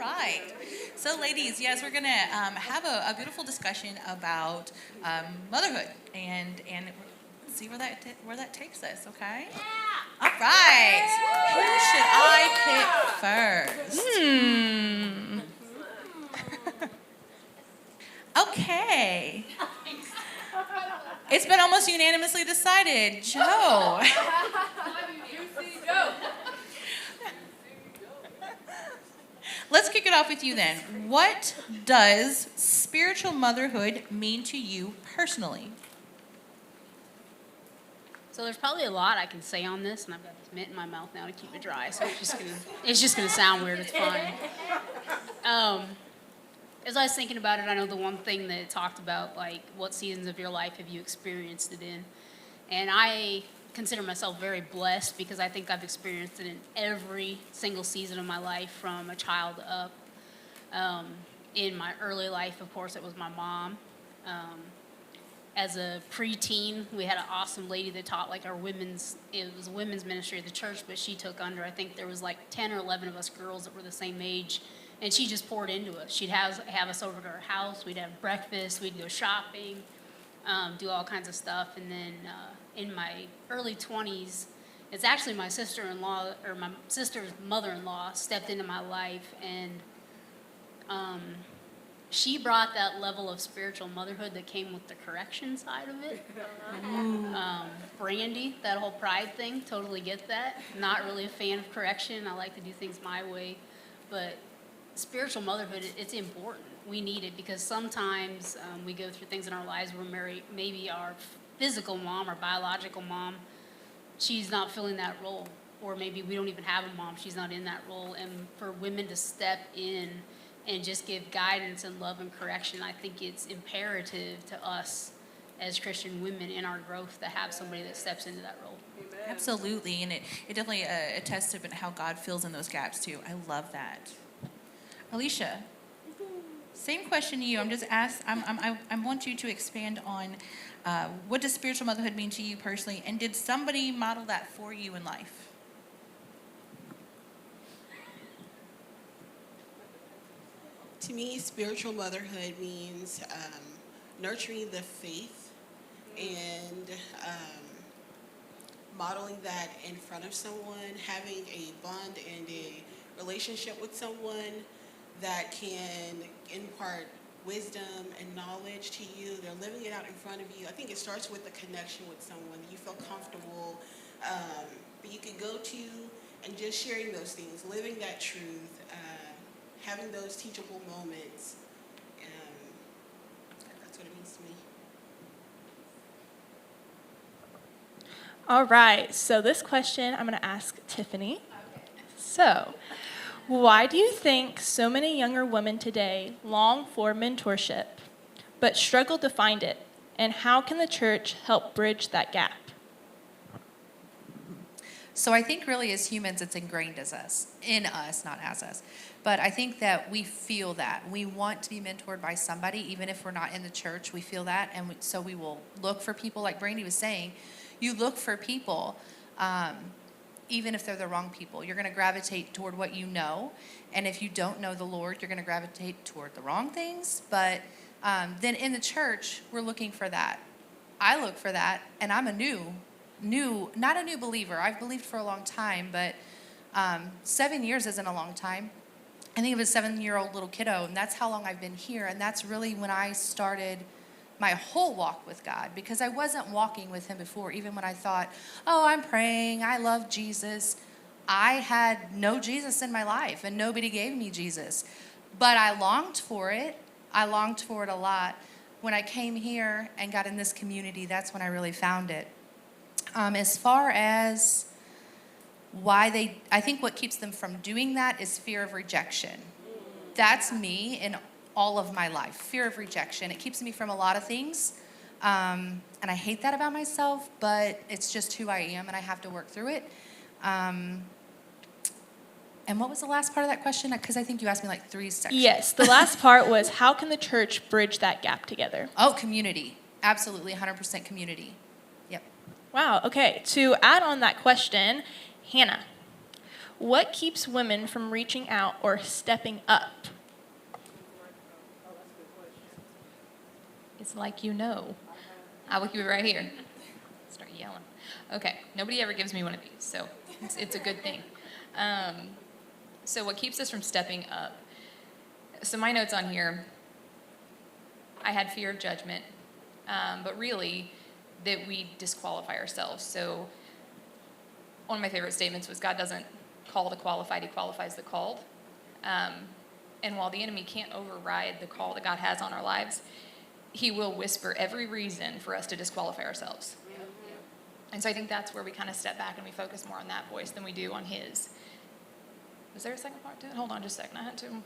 right. So, ladies, yes, we're gonna have a beautiful discussion about motherhood and see where that takes us. Okay. All right. Who should I pick first? Okay. It's been almost unanimously decided. Joe. Let's kick it off with you then. What does spiritual motherhood mean to you personally? So there's probably a lot I can say on this, and I've got this mint in my mouth now to keep it dry, so it's just gonna sound weird. It's fine. As I was thinking about it, I know the one thing that it talked about, like, what seasons of your life have you experienced it in? And I consider myself very blessed because I think I've experienced it in every single season of my life from a child up. In my early life, of course, it was my mom. As a preteen, we had an awesome lady that taught like it was a women's ministry at the church, but she took under, I think there was like 10 or 11 of us girls that were the same age, and she just poured into us. She'd have us over to her house, we'd have breakfast, we'd go shopping, do all kinds of stuff, and then in my early 20s, it's actually my sister-in-law, or my sister's mother-in-law stepped into my life, and she brought that level of spiritual motherhood that came with the correction side of it. Brandy, that whole pride thing, totally get that. Not really a fan of correction. I like to do things my way. But spiritual motherhood, it's important. We need it because sometimes we go through things in our lives where maybe our physical mom or biological mom, she's not filling that role. Or maybe we don't even have a mom, she's not in that role. And for women to step in and just give guidance and love and correction, I think it's imperative to us as Christian women in our growth to have somebody that steps into that role. Amen. Absolutely, and it definitely attests to how God fills in those gaps too. I love that. Alicia, same question to you. I want you to expand on what does spiritual motherhood mean to you personally, and did somebody model that for you in life? To me, spiritual motherhood means nurturing the faith and modeling that in front of someone, having a bond and a relationship with someone that can impart wisdom and knowledge to you. They're living it out in front of you. I think it starts with a connection with someone that you feel comfortable, that you can go to, and just sharing those things, living that truth, having those teachable moments. That's what it means to me. All right, so this question I'm going to ask Tiffany. So, why do you think so many younger women today long for mentorship but struggle to find it? And how can the church help bridge that gap? So I think really as humans, it's ingrained in us, not as us. But I think that we feel that. We want to be mentored by somebody, even if we're not in the church, we feel that. And so we will look for people, like Brandy was saying, you look for people, even if they're the wrong people. You're going to gravitate toward what you know. And if you don't know the Lord, you're going to gravitate toward the wrong things. But then in the church, we're looking for that. I look for that, and I'm not a new believer. I've believed for a long time, but 7 years isn't a long time. I think of a 7-year-old little kiddo, and that's how long I've been here. And that's really when I started my whole walk with God, because I wasn't walking with him before, even when I thought, oh, I'm praying, I love Jesus. I had no Jesus in my life, and nobody gave me Jesus. But I longed for it. I longed for it a lot. When I came here and got in this community, that's when I really found it. As far as I think what keeps them from doing that is fear of rejection. That's me in all of my life, fear of rejection. It keeps me from a lot of things, and I hate that about myself, but it's just who I am, and I have to work through it. And what was the last part of that question? Because I think you asked me like 3 sections. Yes, the last part was, how can the church bridge that gap together? Oh, community. Absolutely, 100% community. Yep. Wow, okay. To add on that question, Hannah, what keeps women from reaching out or stepping up? It's like you know. I will keep it right here. Start yelling. Okay, nobody ever gives me one of these, so it's a good thing. So what keeps us from stepping up? So my notes on here, I had fear of judgment, but really that we disqualify ourselves. So one of my favorite statements was God doesn't call the qualified, he qualifies the called. And while the enemy can't override the call that God has on our lives, he will whisper every reason for us to disqualify ourselves. And so I think that's where we kind of step back and we focus more on that voice than we do on his. Was there a second part to it? Hold on just a second. I had to.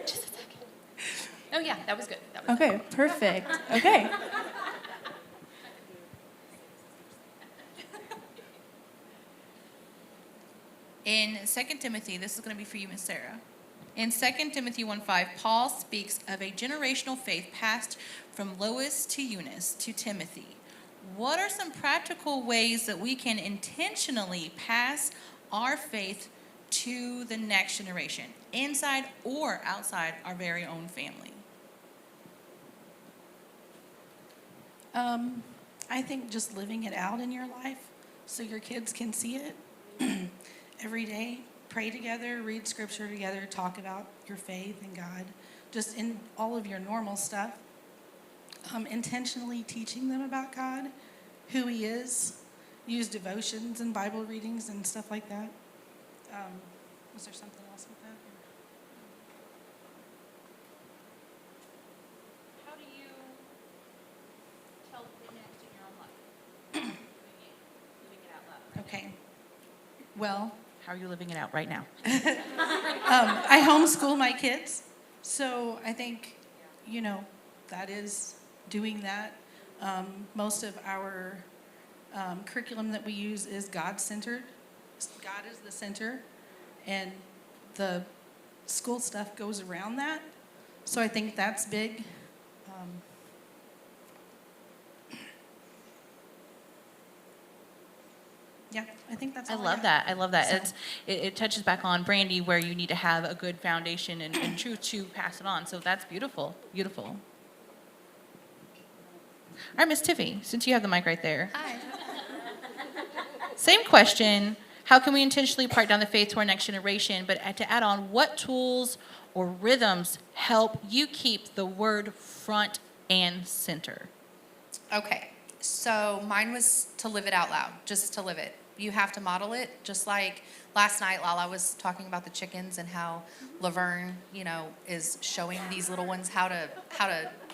Just a second. Oh, yeah, that was good. That was Okay, perfect. Okay. In 2 Timothy, this is going to be for you, Miss Sarah. In 2 Timothy 1:5, Paul speaks of a generational faith passed from Lois to Eunice to Timothy. What are some practical ways that we can intentionally pass our faith to the next generation, inside or outside our very own family? I think just living it out in your life so your kids can see it every day. Pray together, read scripture together, talk about your faith and God, just in all of your normal stuff. Intentionally teaching them about God, who he is, use devotions and Bible readings and stuff like that. Was there something else with that? How do you tell the next in your own life? Living it out loud. Okay. Well, How are you living it out right now? I homeschool my kids, so I think, that is doing that. Most of our curriculum that we use is God-centered. God is the center, and the school stuff goes around that. So I think that's big. Yeah, I think that's I all love got. that. I love that. So- It touches back on Brandy, where you need to have a good foundation and truth to pass it on. So that's beautiful. Beautiful. All right, Miss Tiffy, since you have the mic right there. Hi. Same question. How can we intentionally part down the faith to our next generation? But to add on, what tools or rhythms help you keep the word front and center? Okay, so mine was to live it out loud, just to live it. You have to model it, just like last night Lala was talking about the chickens and how Laverne, is showing these little ones how to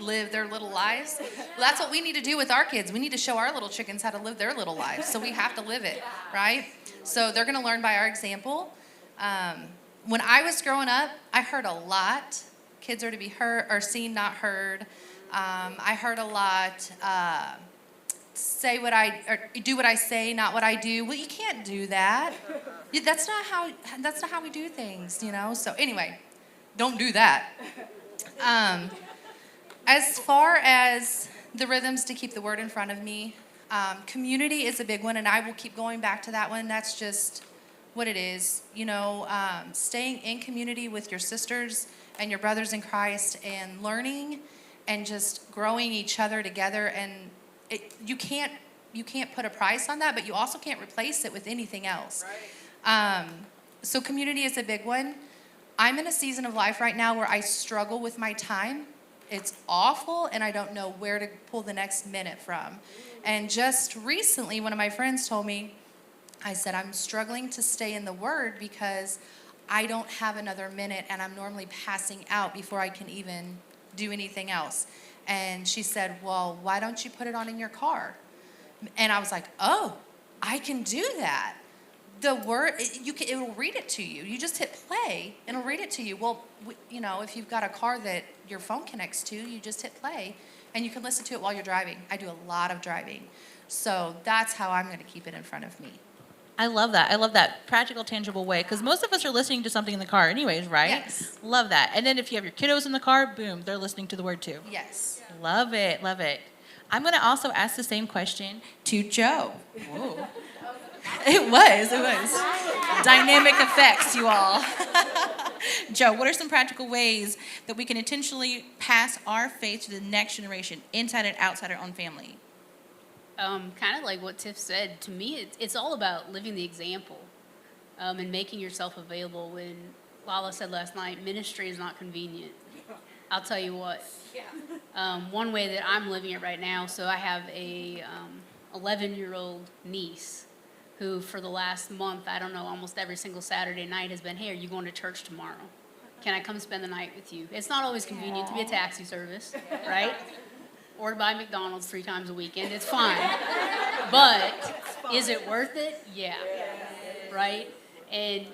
live their little lives. Well, that's what we need to do with our kids. We need to show our little chickens how to live their little lives, so we have to live it, right? So they're going to learn by our example. When I was growing up, I heard a lot. Kids are to be heard or seen, not heard. I heard a lot. Do what I say, not what I do. Well, you can't do that. That's not how we do things, So anyway, don't do that. As far as the rhythms to keep the word in front of me, community is a big one, and I will keep going back to that one. That's just what it is. Staying in community with your sisters and your brothers in Christ and learning and just growing each other together. And you can't put a price on that, but you also can't replace it with anything else. Right. So community is a big one. I'm in a season of life right now where I struggle with my time. It's awful, and I don't know where to pull the next minute from. And just recently, one of my friends told me, I said, I'm struggling to stay in the Word because I don't have another minute, and I'm normally passing out before I can even do anything else. And she said, well, why don't you put it on in your car? And I was like, oh, I can do that. The word, it will read it to you. You just hit play, and it'll read it to you. Well, if you've got a car that your phone connects to, you just hit play, and you can listen to it while you're driving. I do a lot of driving. So that's how I'm going to keep it in front of me. I love that. I love that practical, tangible way, because most of us are listening to something in the car anyways, right? Yes. Love that. And then if you have your kiddos in the car, boom, they're listening to the word too. Yes. Love it. Love it. I'm going to also ask the same question to Joe. Whoa. It was. Dynamic effects, you all. Joe, what are some practical ways that we can intentionally pass our faith to the next generation, inside and outside our own family? Kind of like what Tiff said, to me, it's all about living the example and making yourself available. When Lala said last night, ministry is not convenient. I'll tell you what. One way that I'm living it right now, so I have a 11-year-old niece who for the last month, I don't know, almost every single Saturday night has been, hey, are you going to church tomorrow? Can I come spend the night with you? It's not always convenient to be a taxi service, right? Or to buy McDonald's 3 times a weekend. It's fine. But is it worth it? Yeah. Right? And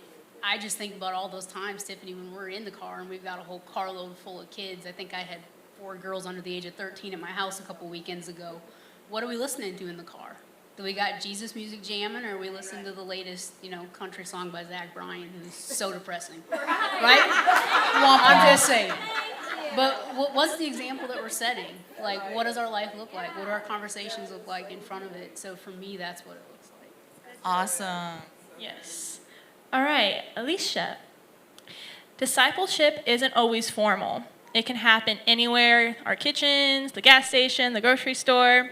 I just think about all those times, Tiffany, when we're in the car and we've got a whole carload full of kids. I think I had 4 girls under the age of 13 at my house a couple weekends ago. What are we listening to in the car? Do we got Jesus music jamming, or are we listening to the latest, country song by Zach Bryan, who's so depressing? Right? I'm just saying. But what's the example that we're setting? Like, what does our life look like? What do our conversations look like in front of it? So for me, that's what it looks like. Awesome. Yes. All right, Alicia. Discipleship isn't always formal. It can happen anywhere, our kitchens, the gas station, the grocery store.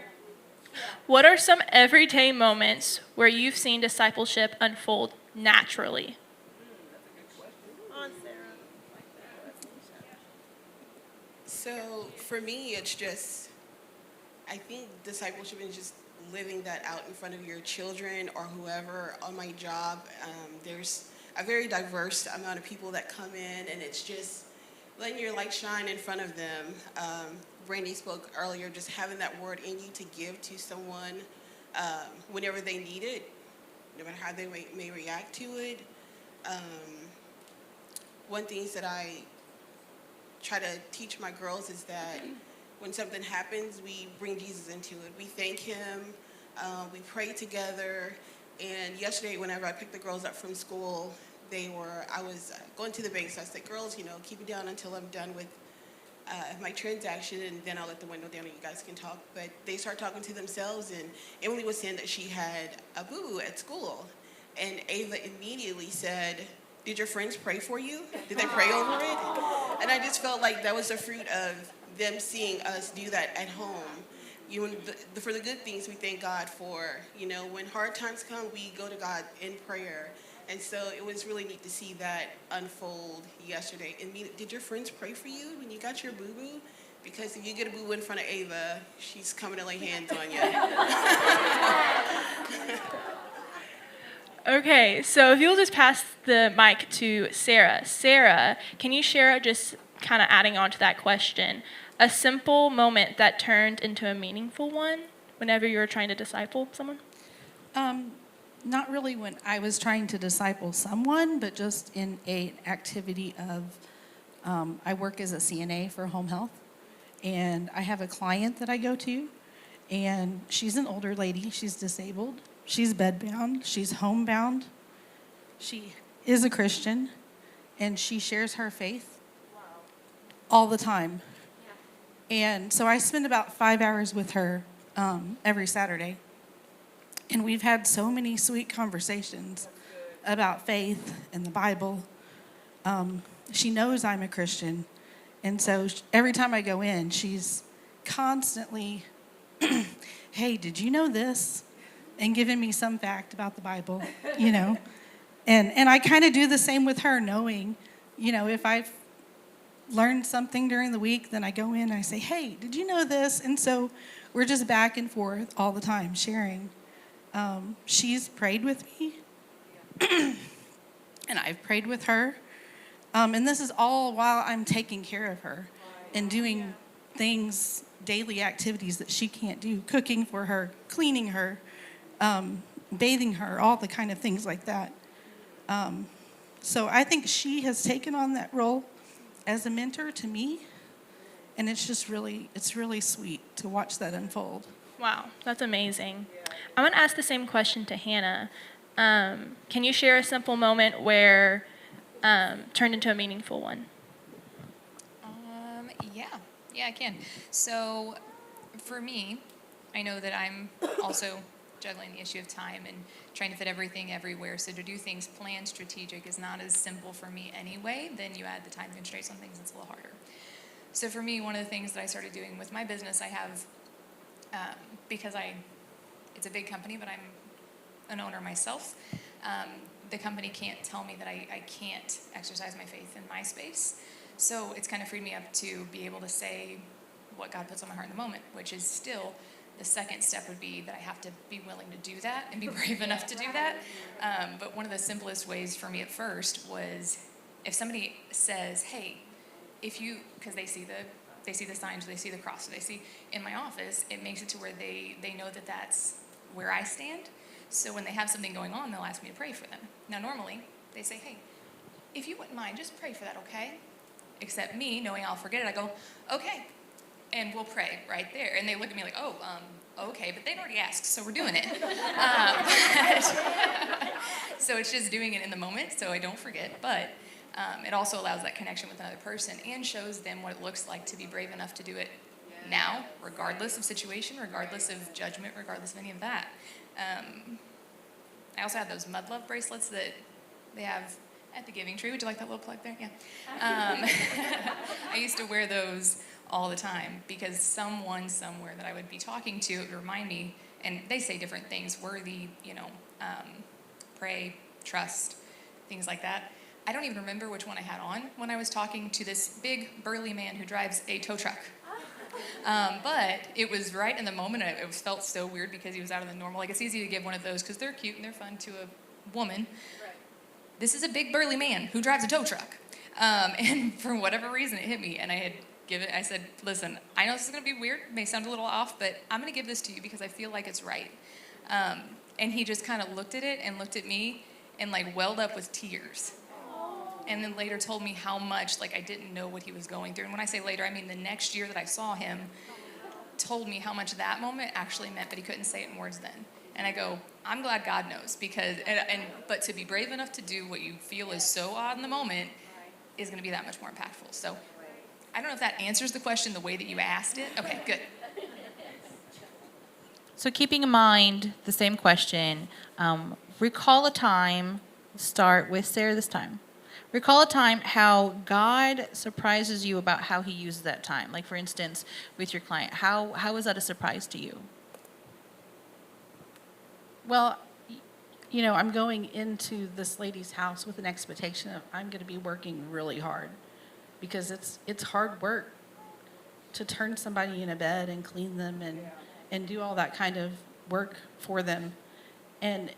What are some everyday moments where you've seen discipleship unfold naturally? So for me, it's just, I think discipleship is just living that out in front of your children or whoever. On my job, there's a very diverse amount of people that come in, and it's just letting your light shine in front of them. Brandy spoke earlier, just having that word in you to give to someone whenever they need it, no matter how they may react to it. One thing that I try to teach my girls is that when something happens, we bring Jesus into it. We thank him, we pray together, and yesterday whenever I picked the girls up from school, I was going to the bank, so I said, girls, keep it down until I'm done with my transaction, and then I'll let the window down and you guys can talk. But they start talking to themselves, and Emily was saying that she had a boo-boo at school, and Ava immediately said, did your friends pray for you? Did they pray over it? And I just felt like that was the fruit of them seeing us do that at home. For the good things, we thank God for. When hard times come, we go to God in prayer. And so it was really neat to see that unfold yesterday. And did your friends pray for you when you got your boo-boo? Because if you get a boo-boo in front of Ava, she's coming to lay hands on you. Okay, so if you'll just pass the mic to Sarah. Sarah, can you share, just kind of adding on to that question, a simple moment that turned into a meaningful one whenever you were trying to disciple someone? Not really when I was trying to disciple someone, but just in an activity of, I work as a CNA for home health, and I have a client that I go to, and she's an older lady, she's disabled, she's bedbound, she's homebound, she is a Christian, and she shares her faith all the time. And so I spend about 5 hours with her every Saturday. And we've had so many sweet conversations about faith and the Bible. She knows I'm a Christian. And so every time I go in, she's constantly, hey, did you know this? And giving me some fact about the Bible, And I kind of do the same with her, knowing, if I've learned something during the week, then I go in and I say, hey, did you know this? And so we're just back and forth all the time, sharing. She's prayed with me, and I've prayed with her. And this is all while I'm taking care of her and doing things, daily activities that she can't do, cooking for her, cleaning her, bathing her, all the kind of things like that. So I think she has taken on that role as a mentor to me, and it's really sweet to watch that unfold. Wow, that's amazing. I'm going to ask the same question to Hannah. Can you share a simple moment where turned into a meaningful one? Yeah, I can. So for me, I know that I'm also juggling the issue of time and trying to fit everything everywhere. So to do things planned, strategic is not as simple for me anyway. Then you add the time constraints on things, it's a little harder. So for me, one of the things that I started doing with my business, I have, because it's a big company, but I'm an owner myself. The company can't tell me that I can't exercise my faith in my space. So it's kind of freed me up to be able to say what God puts on my heart in the moment, which is still the second step would be that I have to be willing to do that and be brave enough to do that. But one of the simplest ways for me at first was if somebody says, hey, if you, because they see the signs, they see the cross, they see in my office, it makes it to where they know that that's where I stand. So when they have something going on, they'll ask me to pray for them. Now, normally, they say, hey, if you wouldn't mind, just pray for that, okay? Except me, knowing I'll forget it, I go, okay, and we'll pray right there. And they look at me like, oh, okay, but they'd already asked, so we're doing it. So it's just doing it in the moment so I don't forget, but it also allows that connection with another person and shows them what it looks like to be brave enough to do it now, regardless of situation, regardless of judgment, regardless of any of that. I also have those Mud Love bracelets that they have at the Giving Tree. Would you like that little plug there? Yeah. I used to wear those all the time because someone somewhere that I would be talking to would remind me, and they say different things, worthy, pray, trust, things like that. I don't even remember which one I had on when I was talking to this big burly man who drives a tow truck. But it was right in the moment. It felt so weird because he was out of the normal. Like, it's easy to give one of those because they're cute and they're fun to a woman. Right. This is a big burly man who drives a tow truck. And for whatever reason, it hit me. And I said, listen, I know this is going to be weird. It may sound a little off, but I'm going to give this to you because I feel like it's right. And he just kind of looked at it and looked at me and like welled up with tears. And then later told me how much, like, I didn't know what he was going through. And when I say later, I mean the next year that I saw him, told me how much that moment actually meant, but he couldn't say it in words then. And I go, I'm glad God knows, because, but to be brave enough to do what you feel is so odd in the moment is going to be that much more impactful. So I don't know if that answers the question the way that you asked it. Okay, good. So keeping in mind the same question, recall a time, start with Sarah this time. Recall a time how God surprises you about how he uses that time. Like, for instance, with your client, how was that a surprise to you? Well, you know, I'm going into this lady's house with an expectation of I'm going to be working really hard because it's hard work to turn somebody in a bed and clean them and do all that kind of work for them. And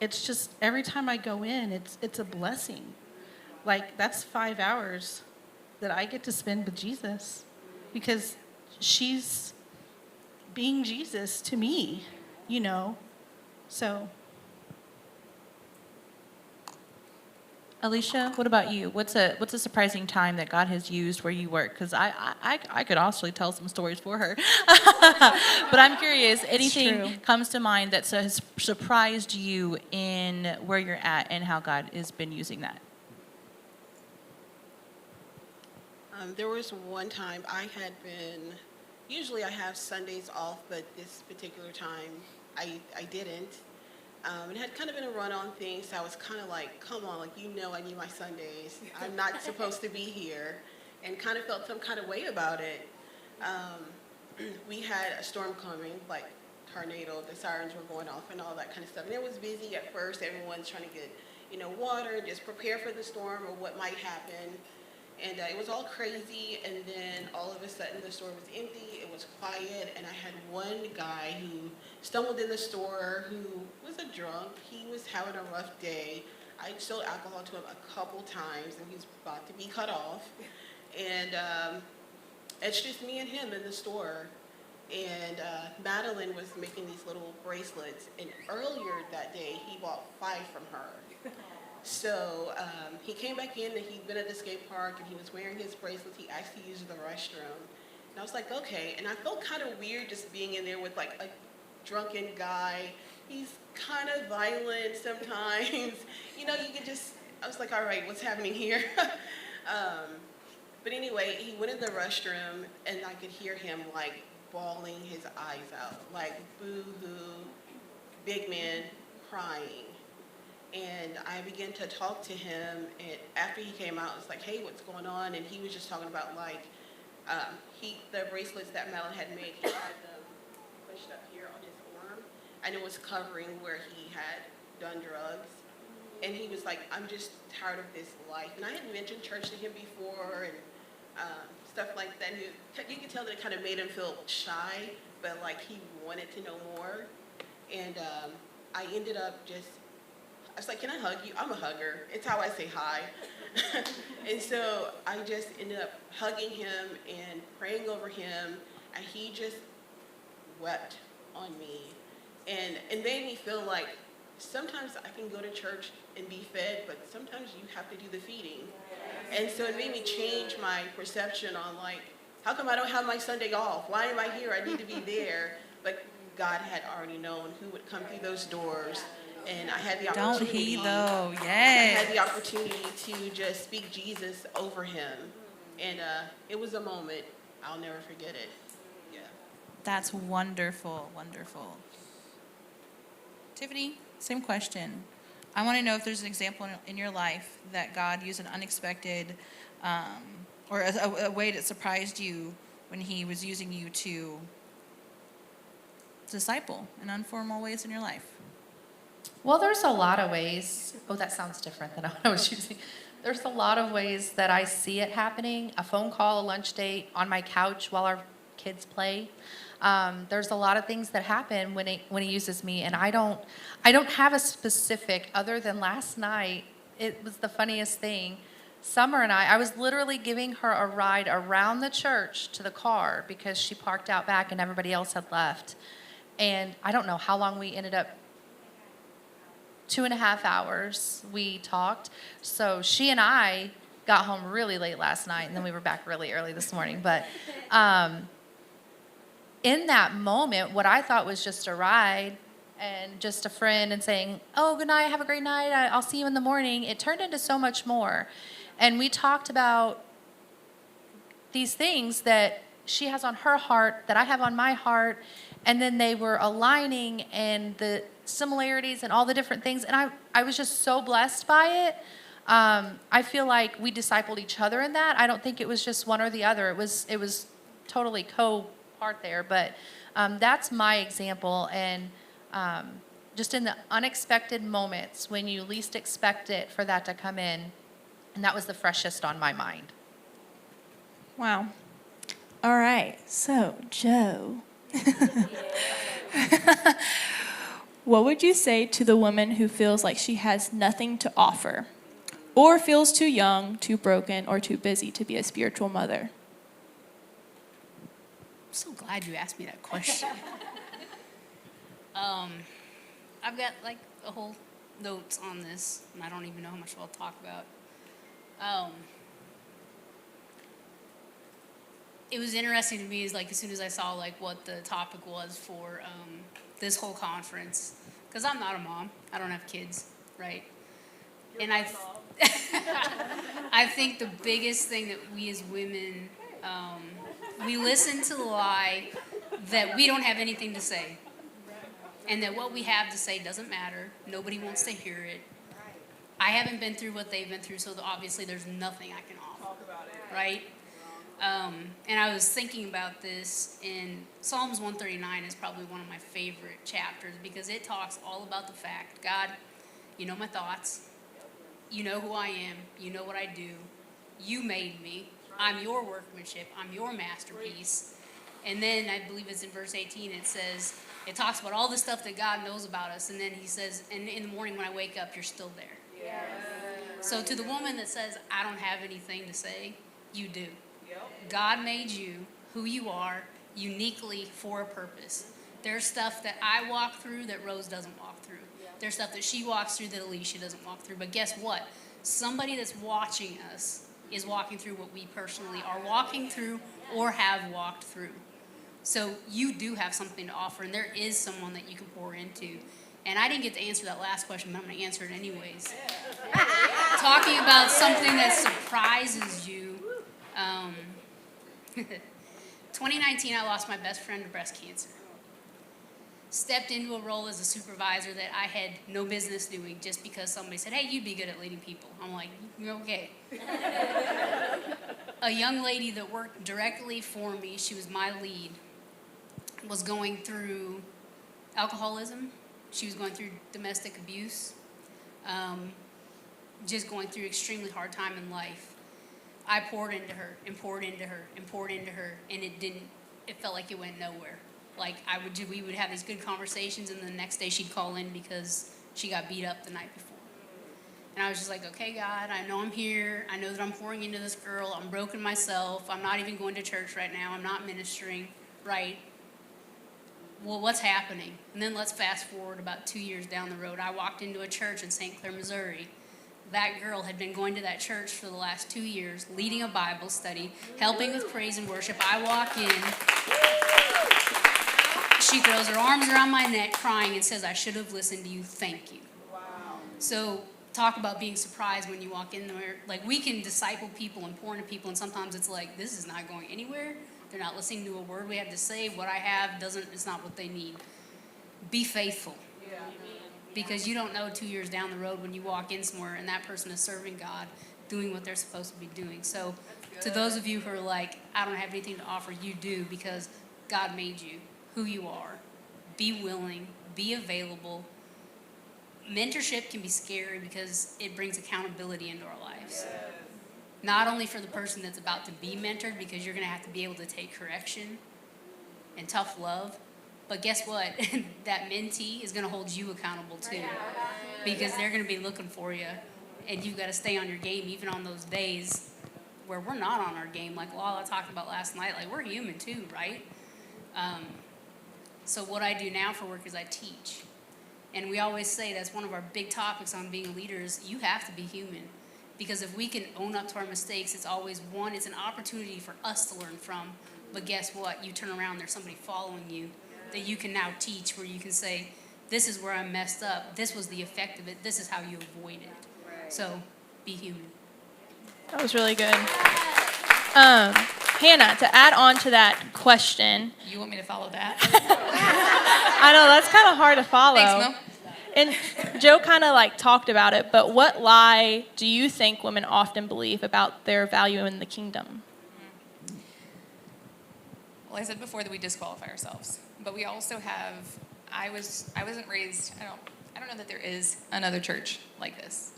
it's just every time I go in, it's a blessing. Like, that's 5 hours that I get to spend with Jesus because she's being Jesus to me, you know. So, Alicia, what about you? What's a surprising time that God has used where you work? Because I could actually tell some stories for her. But I'm curious, anything comes to mind that has surprised you in where you're at and how God has been using that? There was one time usually I have Sundays off, but this particular time I didn't. It had kind of been a run-on thing, so I was kind of like, come on, like, I need my Sundays. I'm not supposed to be here, and kind of felt some kind of way about it. We had a storm coming, like tornado, the sirens were going off and all that kind of stuff. And it was busy at first. Everyone's trying to get, water, just prepare for the storm or what might happen. And it was all crazy, and then all of a sudden the store was empty, it was quiet, and I had one guy who stumbled in the store who was a drunk. He was having a rough day. I sold alcohol to him a couple times, and he's about to be cut off. And it's just me and him in the store. And Madeline was making these little bracelets, and earlier that day he bought 5 from her. So he came back in, and he'd been at the skate park, and he was wearing his bracelets. He asked to use the restroom. And I was like, okay. And I felt kind of weird just being in there with, like, a drunken guy. He's kind of violent sometimes. You could just, I was like, all right, what's happening here? But anyway, he went in the restroom, and I could hear him, like, bawling his eyes out, like, boo-hoo. big man crying. And I began to talk to him, and after he came out, it's like, hey, what's going on? And he was just talking about like, the bracelets that Melon had made, he had them pushed up here on his arm, and it was covering where he had done drugs. And he was like, I'm just tired of this life. And I had mentioned church to him before and stuff like that. You could tell that it kind of made him feel shy, but like he wanted to know more. And I ended up I was like, can I hug you? I'm a hugger. It's how I say hi. And so I just ended up hugging him and praying over him, and he just wept on me. And it made me feel like sometimes I can go to church and be fed, but sometimes you have to do the feeding. And so it made me change my perception on like, how come I don't have my Sunday off? Why am I here? I need to be there. But God had already known who would come through those doors. And I had the Don't opportunity. he though? I Yes. had the opportunity to just speak Jesus over him. And it was a moment. I'll never forget it. Yeah. That's wonderful, wonderful. Tiffany, same question. I want to know if there's an example in your life that God used an unexpected or a way that surprised you when he was using you to disciple in informal ways in your life. Well, there's a lot of ways. Oh, that sounds different than what I was using. There's a lot of ways that I see it happening. A phone call, a lunch date, on my couch while our kids play. There's a lot of things that happen when he uses me, and I don't have a specific other than last night. It was the funniest thing. Summer and I was literally giving her a ride around the church to the car because she parked out back and everybody else had left. And I don't know how long we ended up. 2.5 hours we talked. So she and I got home really late last night, and then we were back really early this morning. But in that moment, what I thought was just a ride and just a friend and saying, oh, good night, have a great night, I'll see you in the morning, it turned into so much more. And we talked about these things that she has on her heart, that I have on my heart, and then they were aligning and the similarities and all the different things. And I was just so blessed by it. I feel like we discipled each other in that. I don't think it was just one or the other. It was totally co-part there. But that's my example. And just in the unexpected moments when you least expect it for that to come in. And that was the freshest on my mind. Wow. All right. So, Joe. What would you say to the woman who feels like she has nothing to offer or feels too young, too broken, or too busy to be a spiritual mother? I'm so glad you asked me that question. I've got like a whole notes on this, and I don't even know how much I'll talk about. It was interesting to me is like as soon as I saw like what the topic was for this whole conference, because I'm not a mom, I don't have kids, right? And I think the biggest thing that we as women, we listen to the lie that we don't have anything to say, and that what we have to say doesn't matter. Nobody wants to hear it. I haven't been through what they've been through, so obviously there's nothing I can offer, right? And I was thinking about this, and Psalms 139 is probably one of my favorite chapters because it talks all about the fact, God, you know my thoughts, you know who I am, you know what I do, you made me, I'm your workmanship, I'm your masterpiece. And then I believe it's in verse 18, it talks about all the stuff that God knows about us, and then he says, and in the morning when I wake up, you're still there. Yes. So to the woman that says, I don't have anything to say, you do. God made you who you are uniquely for a purpose. There's stuff that I walk through that Rose doesn't walk through. There's stuff that she walks through that Alicia doesn't walk through. But guess what? Somebody that's watching us is walking through what we personally are walking through or have walked through. So you do have something to offer, and there is someone that you can pour into. And I didn't get to answer that last question, but I'm going to answer it anyways. Talking about something that surprises you. 2019, I lost my best friend to breast cancer. stepped into a role as a supervisor that I had no business doing just because somebody said, hey, you'd be good at leading people. I'm like, you're okay. A young lady that worked directly for me, she was my lead, was going through alcoholism. She was going through domestic abuse, just going through extremely hard time in life. I poured into her and poured into her and poured into her, and it felt like it went nowhere. Like we would have these good conversations, and the next day she'd call in because she got beat up the night before. And I was just like, okay, God, I know I'm here. I know that I'm pouring into this girl. I'm broken myself. I'm not even going to church right now. I'm not ministering, right? Well, what's happening? And then let's fast forward about 2 years down the road. I walked into a church in St. Clair, Missouri. That girl had been going to that church for the last 2 years, leading a Bible study, helping with praise and worship. I walk in. She throws her arms around my neck, crying, and says, I should have listened to you. Thank you. Wow. So talk about being surprised when you walk in there. Like, we can disciple people and pour into people, and sometimes it's like, this is not going anywhere. They're not listening to a word we have to say. What I have it's not what they need. Be faithful. Yeah. Because you don't know 2 years down the road when you walk in somewhere and that person is serving God, doing what they're supposed to be doing. So to those of you who are like, I don't have anything to offer, you do, because God made you who you are. Be willing, be available. Mentorship can be scary because it brings accountability into our lives. Not only for the person that's about to be mentored, because you're going to have to be able to take correction and tough love. But guess what? That mentee is going to hold you accountable too, because they're going to be looking for you, and you've got to stay on your game even on those days where we're not on our game. Like Lala talked about last night, like we're human too, right? So what I do now for work is I teach. And we always say that's one of our big topics on being a leader is you have to be human. Because if we can own up to our mistakes, it's always it's an opportunity for us to learn from. But guess what? You turn around, there's somebody following you that you can now teach, where you can say, this is where I messed up. This was the effect of it. This is how you avoid it. Right. So be human. That was really good. Hannah, to add on to that question. You want me to follow that? I know, that's kind of hard to follow. Thanks, Mo. And Joe kind of like talked about it, but what lie do you think women often believe about their value in the kingdom? Well, I said before that we disqualify ourselves, but we also have. I wasn't raised. I don't know that there is another church like this,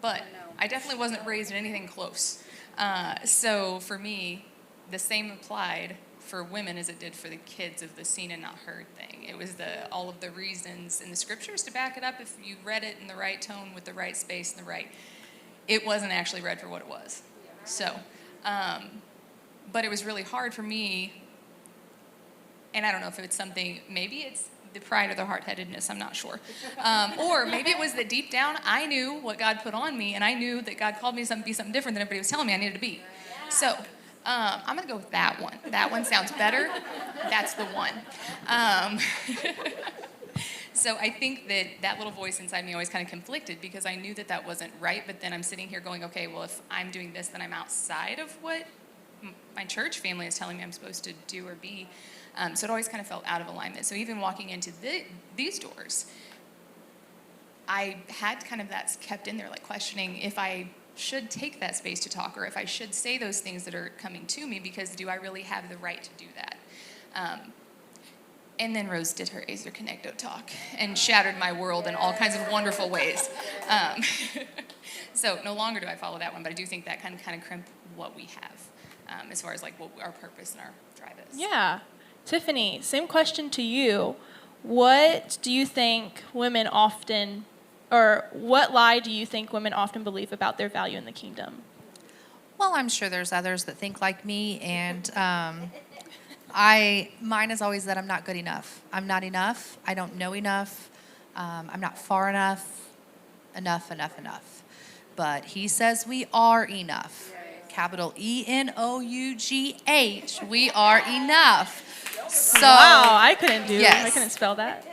but I definitely wasn't raised in anything close. So for me, the same applied for women as it did for the kids of the seen and not heard thing. It was all of the reasons in the scriptures to back it up if you read it in the right tone with the right space and it wasn't actually read for what it was. So, but it was really hard for me, and I don't know if it's something, maybe it's the pride or the hard-headedness, I'm not sure. Or maybe it was that deep down I knew what God put on me, and I knew that God called me to be something different than everybody was telling me I needed to be. So I'm going to go with that one. That one sounds better. That's the one. So I think that little voice inside me always kind of conflicted because I knew that wasn't right, but then I'm sitting here going, okay, well, if I'm doing this, then I'm outside of what my church family is telling me I'm supposed to do or be. So it always kind of felt out of alignment. So even walking into these doors, I had kind of that kept in there, like questioning if I should take that space to talk or if I should say those things that are coming to me, because do I really have the right to do that? And then Rose did her Azer Connecto talk and shattered my world in all kinds of wonderful ways. So no longer do I follow that one, but I do think that kind of crimp what we have as far as like what our purpose and our drive is. Yeah. Tiffany, same question to you. What do you think women often, or what lie do you think women often believe about their value in the kingdom? Well, I'm sure there's others that think like me, and mine is always that I'm not good enough. I'm not enough. I don't know enough. I'm not far enough. Enough. But he says we are enough. Capital ENOUGH. We are enough. So, wow, I couldn't spell that.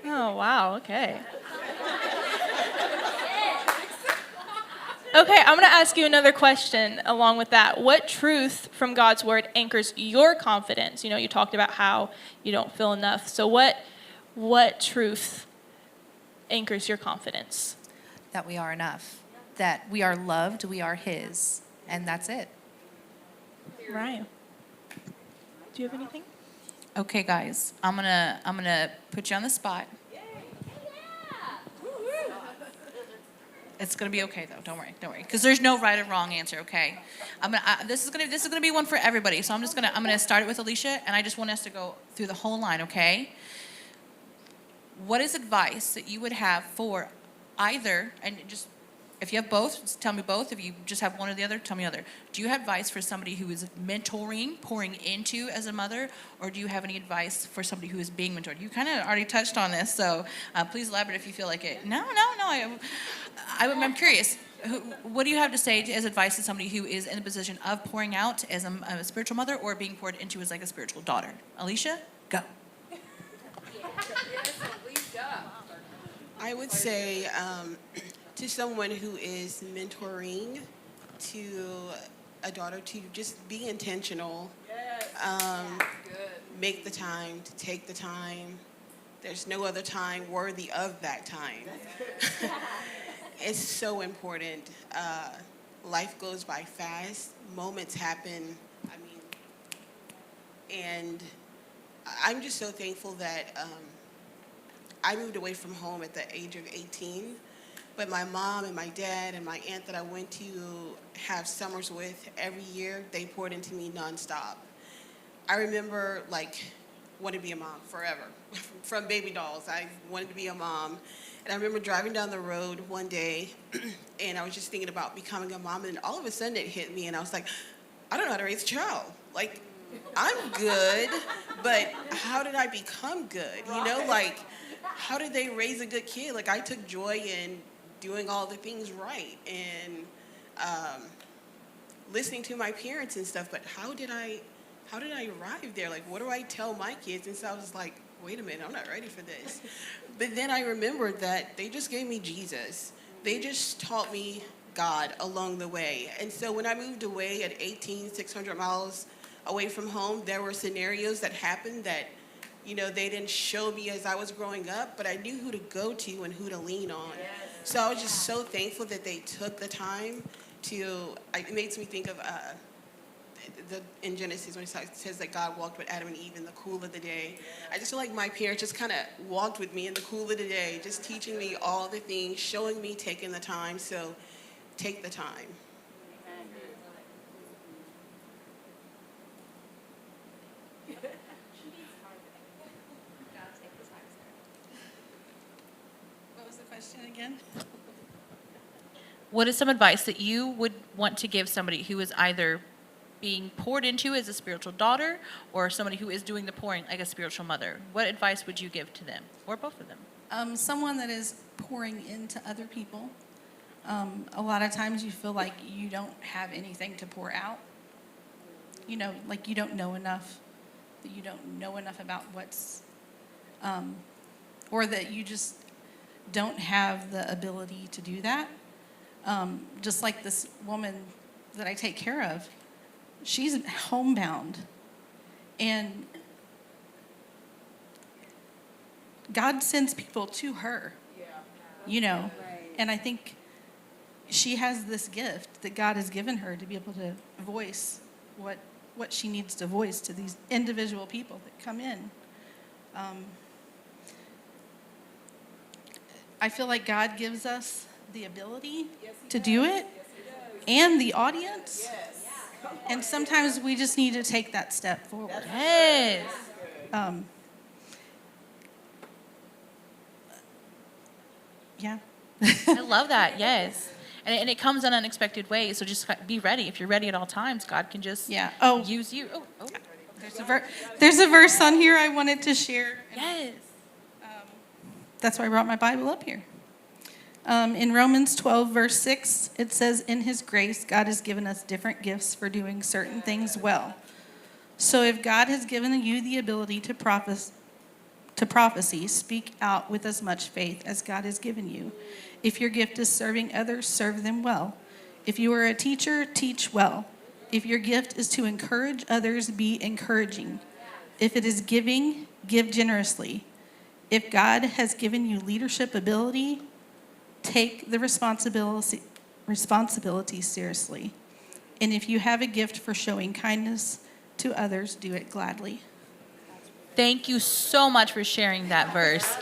Oh, wow, okay. Okay, I'm going to ask you another question along with that. What truth from God's word anchors your confidence? You know, you talked about how you don't feel enough. So what truth anchors your confidence? That we are enough, that we are loved, we are His, and that's it. Right. Do you have anything? Okay, guys, I'm gonna put you on the spot. It's gonna be okay though. Don't worry, because there's no right or wrong answer. Okay, this is gonna be one for everybody. So I'm gonna start it with Alicia, and I just want us to go through the whole line. Okay. What is advice that you would have for either, and just if you have both, just tell me both. If you just have one or the other, tell me other. Do you have advice for somebody who is mentoring, pouring into as a mother, or do you have any advice for somebody who is being mentored? You kind of already touched on this, so please elaborate if you feel like it. No. I'm curious. What do you have to say as advice to somebody who is in the position of pouring out as a spiritual mother or being poured into as like a spiritual daughter? Alicia, go. I would say to someone who is mentoring to a daughter to just be intentional. Make the time to take the time. There's no other time worthy of that time. It's so important. Life goes by fast. Moments happen. And I'm just so thankful that I moved away from home at the age of 18. But my mom and my dad and my aunt that I went to have summers with every year, they poured into me nonstop. I remember, wanting to be a mom forever. From baby dolls, I wanted to be a mom. And I remember driving down the road one day, and I was just thinking about becoming a mom, and all of a sudden it hit me, and I was like, I don't know how to raise a child. I'm good, but how did I become good? How did they raise a good kid? I took joy in doing all the things right and listening to my parents and stuff, but how did I arrive there? What do I tell my kids? And so I was like, wait a minute, I'm not ready for this. But then I remembered that they just gave me Jesus. They just taught me God along the way. And so when I moved away at 18, 600 miles away from home, there were scenarios that happened that, they didn't show me as I was growing up, but I knew who to go to and who to lean on. So I was just so thankful that they took the time to, it makes me think of in Genesis when it says that God walked with Adam and Eve in the cool of the day. I just feel like my parents just kind of walked with me in the cool of the day, just teaching me all the things, showing me taking the time. So take the time. What was the question again? What is some advice that you would want to give somebody who is either being poured into as a spiritual daughter or somebody who is doing the pouring like a spiritual mother? What advice would you give to them or both of them? Someone that is pouring into other people. A lot of times you feel like you don't have anything to pour out. You don't know enough. That you don't know enough about what's, or that you just don't have the ability to do that. Just like this woman that I take care of, she's homebound. And God sends people to her, and I think she has this gift that God has given her to be able to voice what she needs to voice to these individual people that come in. I feel like God gives us the ability to do it and the audience. And sometimes we just need to take that step forward. Yes. Yeah. I love that. Yes. And it comes in unexpected ways. So just be ready. If you're ready at all times, God can just use you. Oh. There's a verse on here I wanted to share. Yes. That's why I brought my Bible up here. In Romans 12, verse 6, it says, in his grace, God has given us different gifts for doing certain things well. So if God has given you the ability to prophecy, speak out with as much faith as God has given you. If your gift is serving others, serve them well. If you are a teacher, teach well. If your gift is to encourage others, be encouraging. If it is giving, give generously. If God has given you leadership ability, take the responsibility seriously. And if you have a gift for showing kindness to others, do it gladly. Thank you so much for sharing that verse.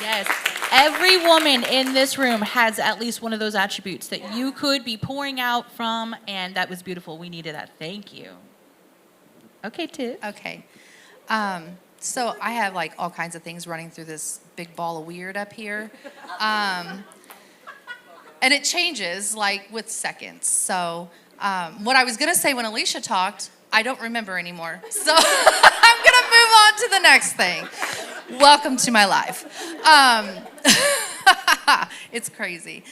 Yes. Every woman in this room has at least one of those attributes that you could be pouring out from, and that was beautiful. We needed that. Thank you. Okay, Tiff. Okay. So I have like all kinds of things running through this big ball of weird up here. And it changes like with seconds. So what I was going to say when Alicia talked, I don't remember anymore. So I'm going to move on to the next thing. Welcome to my life. It's crazy.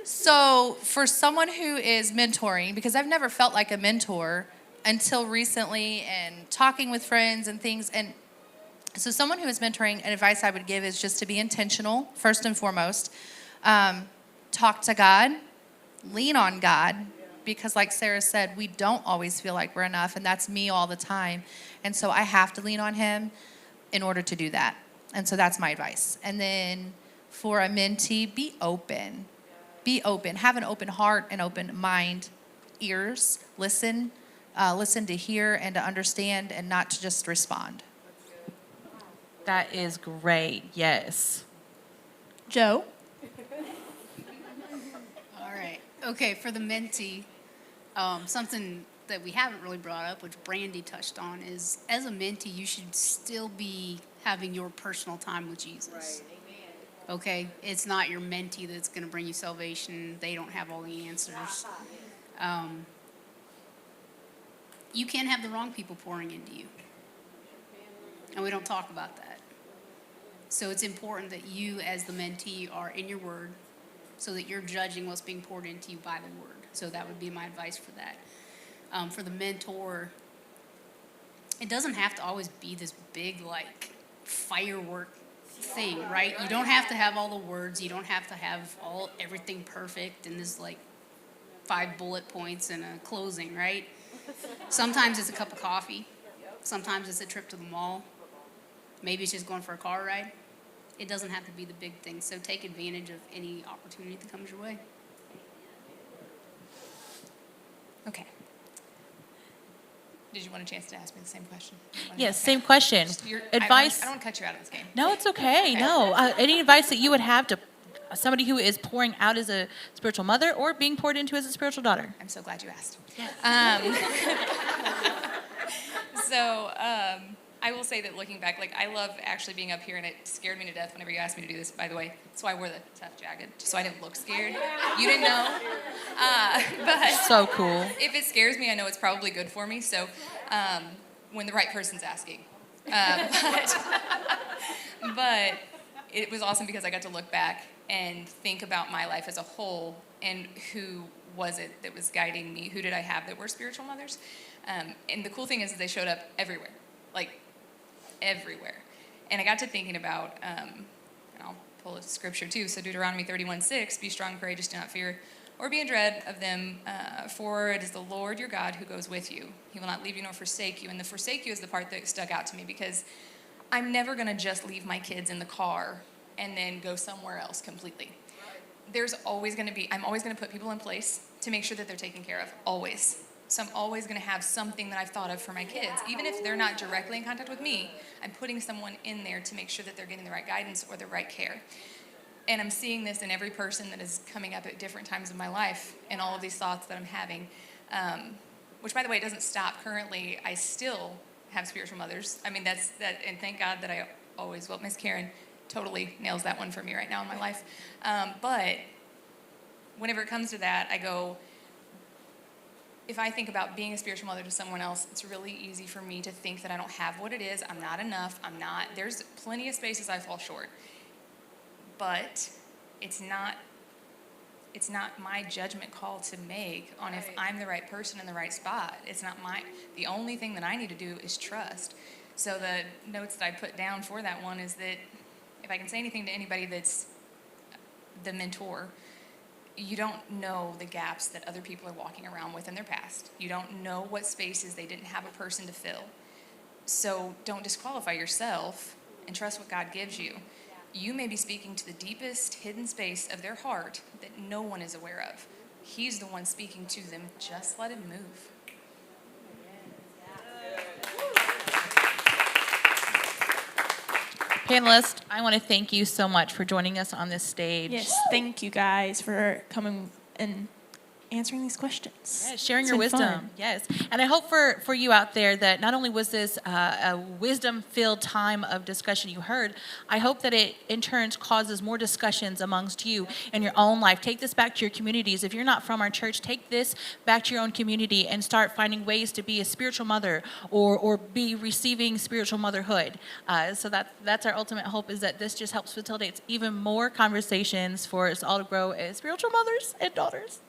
So for someone who is mentoring, because I've never felt like a mentor until recently and talking with friends and things. And so someone who is mentoring, and advice I would give is just to be intentional, first and foremost. Talk to God, lean on God, because like Sarah said, we don't always feel like we're enough, and that's me all the time. And so I have to lean on him in order to do that. And so that's my advice. And then for a mentee, be open. Be open. Have an open heart, an open mind, ears, listen to hear and to understand and not to just respond. That is great. Yes. Joe? All right. Okay, for the mentee, something that we haven't really brought up, which Brandy touched on, is as a mentee, you should still be having your personal time with Jesus. Right. Okay? It's not your mentee that's going to bring you salvation. They don't have all the answers. You can't have the wrong people pouring into you. And we don't talk about that. So it's important that you, as the mentee, are in your word so that you're judging what's being poured into you by the word. So that would be my advice for that. For the mentor, it doesn't have to always be this big, like, firework thing, right? You don't have to have all the words. You don't have to have everything perfect and this, like, 5 bullet points and a closing, right? Sometimes it's a cup of coffee. Sometimes it's a trip to the mall. Maybe it's just going for a car ride. It doesn't have to be the big thing. So take advantage of any opportunity that comes your way. Okay. Did you want a chance to ask me the same question? Yes, same question. Advice? I don't want to cut you out of this game. No, it's okay. No. Any advice that you would have to somebody who is pouring out as a spiritual mother or being poured into as a spiritual daughter? I'm so glad you asked. Yes. I will say that looking back, like, I love actually being up here, and it scared me to death whenever you asked me to do this, by the way. That's why I wore the tough jacket, just so I didn't look scared. You didn't know. But So cool. if it scares me, I know it's probably good for me, so when the right person's asking. But it was awesome because I got to look back and think about my life as a whole and who was it that was guiding me? Who did I have that were spiritual mothers? And the cool thing is that they showed up everywhere, like everywhere. And I got to thinking about, and I'll pull a scripture too, so Deuteronomy 31:6, be strong, courageous, do not fear, or be in dread of them, for it is the Lord your God who goes with you. He will not leave you nor forsake you. And the forsake you is the part that stuck out to me because I'm never going to just leave my kids in the car and then go somewhere else completely. There's always going to be, I'm always going to put people in place to make sure that they're taken care of, always. So I'm always going to have something that I've thought of for my kids. Even if they're not directly in contact with me, I'm putting someone in there to make sure that they're getting the right guidance or the right care. And I'm seeing this in every person that is coming up at different times of my life and all of these thoughts that I'm having, which, by the way, doesn't stop. Currently, I still have spiritual mothers. I mean, that's that, and thank God that I always, well, Miss Karen totally nails that one for me right now in my life. But whenever it comes to that, I go, if I think about being a spiritual mother to someone else, it's really easy for me to think that I don't have what it is. I'm not enough. There's plenty of spaces I fall short. But it's not my judgment call to make on if I'm the right person in the right spot. The only thing that I need to do is trust. So the notes that I put down for that one is that if I can say anything to anybody that's the mentor, You don't know the gaps that other people are walking around with in their past. You don't know what spaces they didn't have a person to fill. So don't disqualify yourself and trust what God gives you. You may be speaking to the deepest hidden space of their heart that no one is aware of. He's the one speaking to them. Just let him move. Panelists, I want to thank you so much for joining us on this stage. Yes, thank you guys for coming and answering these questions. Yes, sharing It's your been wisdom. fun. Yes. And I hope for you out there that not only was this a wisdom-filled time of discussion you heard, I hope that it in turn causes more discussions amongst you in your own life. Take this back to your communities. If you're not from our church, take this back to your own community and start finding ways to be a spiritual mother or be receiving spiritual motherhood. So that's our ultimate hope, is that this just helps facilitate even more conversations for us all to grow as spiritual mothers and daughters.